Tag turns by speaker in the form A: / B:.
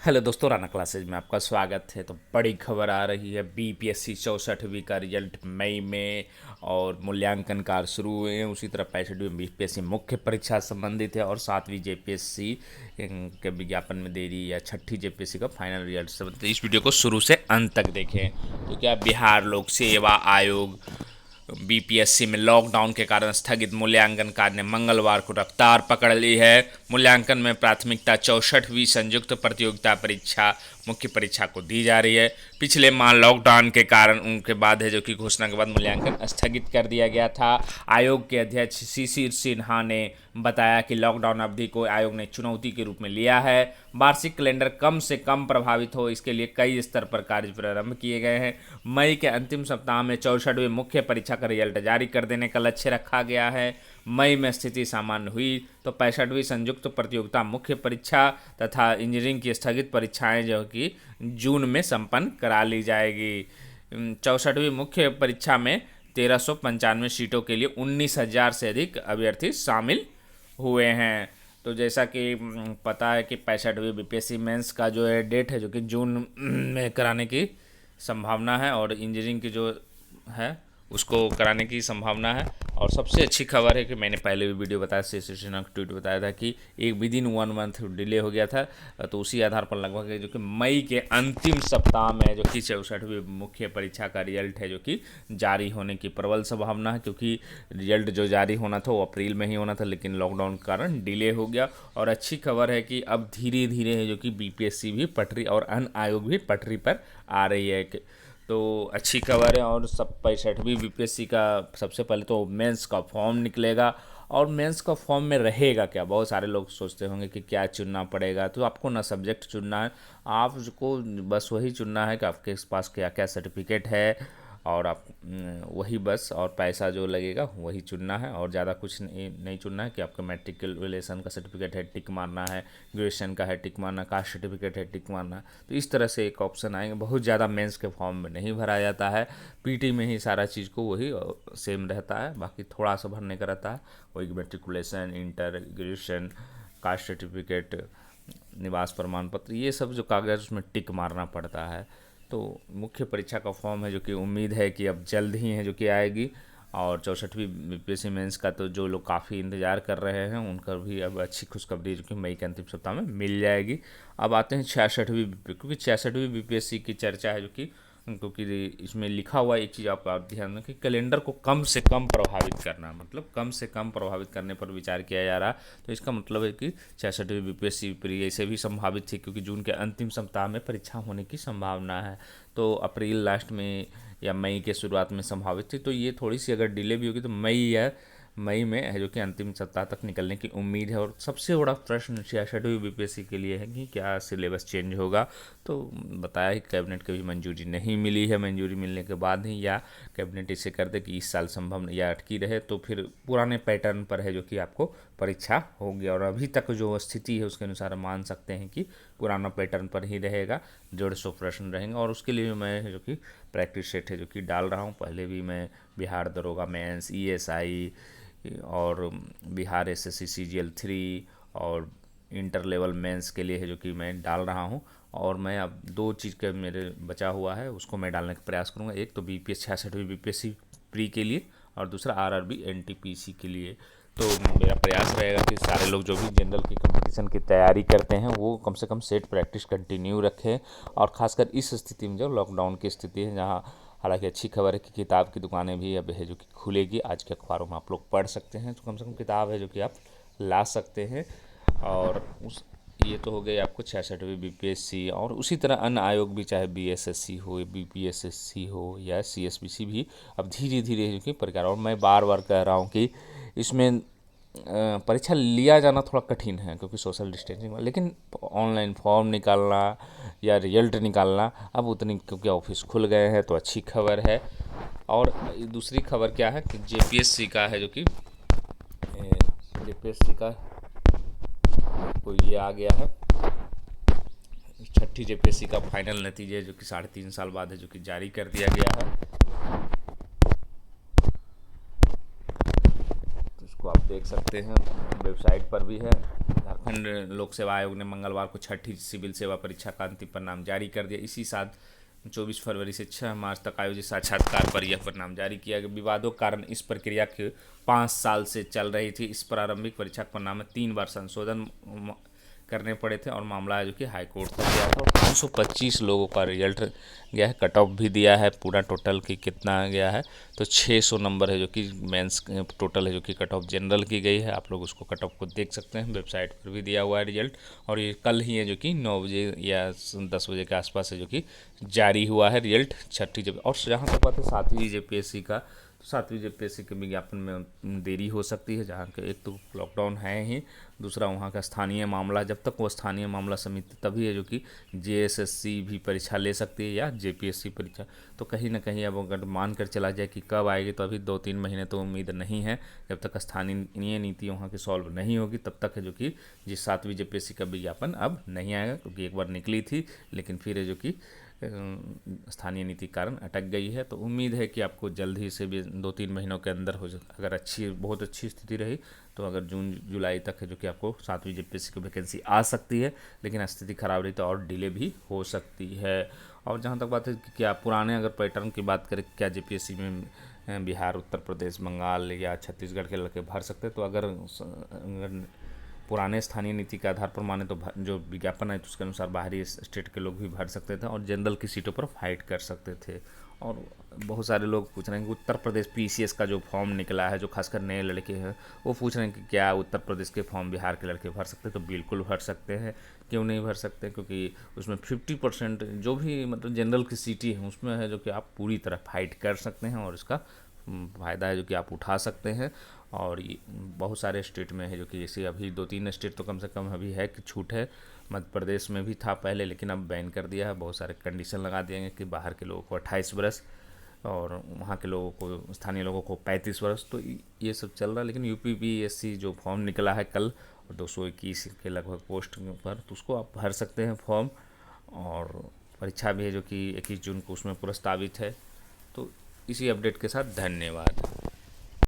A: Hello दोस्तों, Rana classes में आपका स्वागत है। तो बड़ी खबर आ रही है, बीपीएससी 64वीं का रिजल्ट मई में और मूल्यांकन कार्य शुरू हुए हैं। उसी तरह 65वीं बीपीएससी मुख्य परीक्षा संबंधित है और 7वीं जेपीएससी के विज्ञापन में देरी या 6ठी जेपीएससी का फाइनल रिजल्ट संबंधित। इस वीडियो को शुरू से अंत तक देखें। तो क्या बिहार लोक सेवा आयोग बीपीएससी में लॉकडाउन के कारण स्थगित मूल्यांकन कार्य ने मंगलवार को रफ्तार पकड़ ली है। मूल्यांकन में प्राथमिकता 64वीं संयुक्त प्रतियोगिता परीक्षा मुख्य परीक्षा को दी जा रही है। पिछले माह लॉकडाउन के कारण उनके बाद है जो कि घोषणा के बाद मूल्यांकन स्थगित कर दिया गया था। आयोग के अध्यक्ष शिशिर सिन्हा ने बताया कि लॉकडाउन अवधि को आयोग ने चुनौती के रूप में लिया है। वार्षिक कैलेंडर कम से कम प्रभावित हो, इसके लिए कई स्तर पर कार्य प्रारंभ किए गए हैं। मई के अंतिम सप्ताह में 64वीं मुख्य परीक्षा का रिजल्ट जारी कर देने का लक्ष्य रखा गया है। मई में स्थिति सामान्य हुई तो 65वीं संयुक्त प्रतियोगिता मुख्य परीक्षा तथा इंजीनियरिंग की स्थगित परीक्षाएं जो कि जून में संपन्न करा ली जाएगी। 64वीं मुख्य परीक्षा में 1395 सीटों के लिए 19,000 से अधिक अभ्यर्थी शामिल हुए हैं। तो जैसा कि पता है कि 65वीं बीपीएससी मेंस का जो है डेट है जो कि जून में कराने की संभावना है और इंजीनियरिंग की जो है उसको कराने की संभावना है। और सबसे अच्छी खबर है कि मैंने पहले भी वीडियो बताया, सिचुएशन ट्वीट बताया था कि एक विदिन 1 मंथ डिले हो गया था। तो उसी आधार पर लगभग जो कि मई के अंतिम सप्ताह में जो कि 64वीं मुख्य परीक्षा का रिजल्ट है जो कि जारी होने की प्रबल संभावना है, क्योंकि रिजल्ट जो जारी होना था वो अप्रैल में ही होना था, लेकिन लॉकडाउन के कारण डिले हो गया। और अच्छी खबर है कि अब धीरे धीरे है जो कि बीपीएससी भी पटरी और अन्य आयोग भी पटरी पर आ रही है। तो अच्छी खबर है। और सब 65वीं बीपीएससी का सबसे पहले तो मेंस का फॉर्म निकलेगा। और मेंस का फॉर्म में रहेगा क्या, बहुत सारे लोग सोचते होंगे कि क्या चुनना पड़ेगा। तो आपको ना सब्जेक्ट चुनना है, आपको बस वही चुनना है कि आपके पास क्या क्या सर्टिफिकेट है और आप वही बस, और पैसा जो लगेगा वही चुनना है। और ज़्यादा कुछ नहीं चुनना है कि आपका मैट्रिकुलेशन का सर्टिफिकेट है टिक मारना है, ग्रेजुएशन का है टिक मारना, कास्ट सर्टिफिकेट है टिक मारना। तो इस तरह से एक ऑप्शन आएंगे। बहुत ज़्यादा मेंस के फॉर्म में नहीं भरा जाता है, पीटी में ही सारा चीज़ को वही सेम रहता है। बाकी थोड़ा सा भरने का रहता है, वही matriculation, inter, graduation, caste certificate, निवास प्रमाण पत्र, ये सब जो कागज़ उसमें टिक मारना पड़ता है। तो मुख्य परीक्षा का फॉर्म है जो कि उम्मीद है कि अब जल्द ही है जो कि आएगी। और 64वीं बीपीएससी मेंस का तो जो लोग काफ़ी इंतज़ार कर रहे हैं उनका भी अब अच्छी खुशखबरी जो कि मई के अंतिम सप्ताह में मिल जाएगी। अब आते हैं 66वीं, क्योंकि 66वीं बीपीएससी की चर्चा है जो कि, क्योंकि इसमें लिखा हुआ एक चीज़ आपका ध्यान रखें कि कैलेंडर को कम से कम प्रभावित करना, मतलब कम से कम प्रभावित करने पर विचार किया जा रहा। तो इसका मतलब है कि 66वीं बीपीएससी प्री ऐसे भी संभावित थी, क्योंकि जून के अंतिम सप्ताह में परीक्षा होने की संभावना है। तो अप्रैल लास्ट में या मई के शुरुआत में संभावित थी। तो ये थोड़ी सी अगर डिले भी होगी तो मई में है जो कि अंतिम सप्ताह तक निकलने की उम्मीद है। और सबसे बड़ा प्रश्न 66वीं बीपीएससी के लिए है कि क्या सिलेबस चेंज होगा। तो बताया कि कैबिनेट की भी मंजूरी नहीं मिली है, मंजूरी मिलने के बाद ही या कैबिनेट इसे कर दे कि इस साल संभव नहीं या अटकी रहे तो फिर पुराने पैटर्न पर है जो कि आपको परीक्षा होगी। और अभी तक जो स्थिति है उसके अनुसार मान सकते हैं कि पुराना पैटर्न पर ही रहेगा, 150 प्रश्न रहेंगे। और उसके लिए मैं जो कि प्रैक्टिस सेट है जो कि डाल रहा हूँ। पहले भी मैं बिहार दरोगा मेंस, ईएसआई और बिहार एसएससी सीजीएल 3 और इंटर लेवल मेंस के लिए है जो कि मैं डाल रहा हूँ। और मैं अब 2 चीज़ का मेरे बचा हुआ है उसको मैं डालने का प्रयास करूँगा। एक तो बीपीएस 66वीं बीपीएससी प्री के लिए और दूसरा आरआरबी एनटीपीसी के लिए। तो मेरा प्रयास रहेगा कि सारे लोग जो भी जनरल की कंपटीशन की तैयारी करते हैं वो कम से कम सेट प्रैक्टिस कंटिन्यू रखें। और ख़ासकर इस स्थिति में जो लॉकडाउन की स्थिति है, जहाँ हालांकि अच्छी खबर है कि किताब की दुकानें भी अब है जो कि खुलेगी, आज के अखबारों में आप लोग पढ़ सकते हैं। तो कम से कम किताब है जो कि आप ला सकते हैं। और उस ये तो हो गए आपको 66वीं बीपीएससी। और उसी तरह अन्य आयोग भी, चाहे बीएसएससी हो, बीपीएसएससी हो या सीएसबीसी भी अब धीरे धीरे जो कि प्रकार। और मैं बार बार कह रहा हूँ कि इसमें परीक्षा लिया जाना थोड़ा कठिन है क्योंकि सोशल डिस्टेंसिंग, लेकिन ऑनलाइन फॉर्म निकालना या रिजल्ट निकालना अब उतनी, क्योंकि ऑफिस खुल गए हैं तो अच्छी खबर है। और दूसरी खबर क्या है कि जेपीएससी का है जो कि जेपीएससी का कोई ये आ गया है, 6ठी जेपीएससी का फाइनल नतीजे जो कि 3.5 साल बाद है जो कि जारी कर दिया गया है। तो इसको आप देख सकते हैं, वेबसाइट पर भी है, झारखंड झारखंड लोक सेवा आयोग ने मंगलवार को छठी सिविल सेवा परीक्षा का अंतिम परिणाम जारी कर दिया। इसी साथ 24 फरवरी से 6 मार्च तक आयोजित साक्षात्कार पर यह परिणाम जारी किया गया। विवादों के कारण इस प्रक्रिया के 5 साल से चल रही थी। इस प्रारंभिक परीक्षा के परिणाम में 3 बार संशोधन करने पड़े थे और मामला है जो कि हाई कोर्ट तक गया था और 525 लोगों का रिजल्ट गया है। कट ऑफ भी दिया है, पूरा टोटल की कितना गया है तो 600 नंबर है जो कि मेंस टोटल है जो कि कट ऑफ जनरल की गई है। आप लोग उसको कट ऑफ को देख सकते हैं, वेबसाइट पर भी दिया हुआ है रिजल्ट। और ये कल ही है जो कि 9 बजे या 10 बजे के आसपास है जो कि जारी हुआ है रिजल्ट छठी जब। और जहाँ तक बात है 7वीं जेपीएससी का, तो 7वीं जेपीएससी के विज्ञापन में देरी हो सकती है, जहाँ के एक तो लॉकडाउन है ही, दूसरा वहाँ का स्थानीय मामला, जब तक वो स्थानीय मामला समिति तभी है जो कि जेएसएससी भी परीक्षा ले सकती है या जेपीएससी परीक्षा। तो कहीं ना कहीं अब अगर मान कर चला जाए कि कब आएगी, तो अभी 2-3 महीने तो उम्मीद नहीं है। जब तक स्थानीय नीति वहाँ की सॉल्व नहीं होगी तब तक है जो कि 7वीं जेपीएससी का विज्ञापन अब नहीं आएगा, क्योंकि एक बार निकली थी लेकिन फिर है जो कि स्थानीय नीति कारण अटक गई है। तो उम्मीद है कि आपको जल्द ही से भी 2-3 महीनों के अंदर हो जाए। अगर बहुत अच्छी स्थिति रही तो अगर जून जुलाई तक है जो कि आपको 7वीं जेपीएससी की वैकेंसी आ सकती है, लेकिन स्थिति खराब रही तो और डिले भी हो सकती है। और जहाँ तक बात है कि क्या पुराने अगर पैटर्न की बात करें, क्या जेपीएससी में बिहार, उत्तर प्रदेश, बंगाल या छत्तीसगढ़ के लड़के भर सकते, तो अगर पुराने स्थानीय नीति के आधार पर माने तो जो विज्ञापन है तो उसके अनुसार बाहरी स्टेट के लोग भी भर सकते थे और जनरल की सीटों पर फाइट कर सकते थे। और बहुत सारे लोग पूछ रहे हैं कि उत्तर प्रदेश पीसीएस का जो फॉर्म निकला है, जो खासकर नए लड़के हैं वो पूछ रहे हैं कि क्या उत्तर प्रदेश के फॉर्म बिहार के लड़के भर सकते हैं, तो बिल्कुल भर सकते हैं। क्यों नहीं भर सकते, क्योंकि उसमें 50% जो भी मतलब जनरल की सीटें हैं उसमें है जो कि आप पूरी तरह फाइट कर सकते हैं और इसका फ़ायदा है जो कि आप उठा सकते हैं। और बहुत सारे स्टेट में है जो कि जैसे अभी 2-3 स्टेट तो कम से कम अभी है कि छूट है। मध्य प्रदेश में भी था पहले, लेकिन अब बैन कर दिया है। बहुत सारे कंडीशन लगा दिए हैं कि बाहर के लोगों को 28 वर्ष और वहाँ के लोगों को, स्थानीय लोगों को 35 वर्ष। तो ये सब चल रहा है। लेकिन यूपीपीएससी जो फॉर्म निकला है कल 221 के लगभग पोस्ट पर, तो उसको आप भर सकते हैं फॉर्म। और परीक्षा भी है जो कि 21 जून को उसमें प्रस्तावित है। तो इसी अपडेट के साथ धन्यवाद।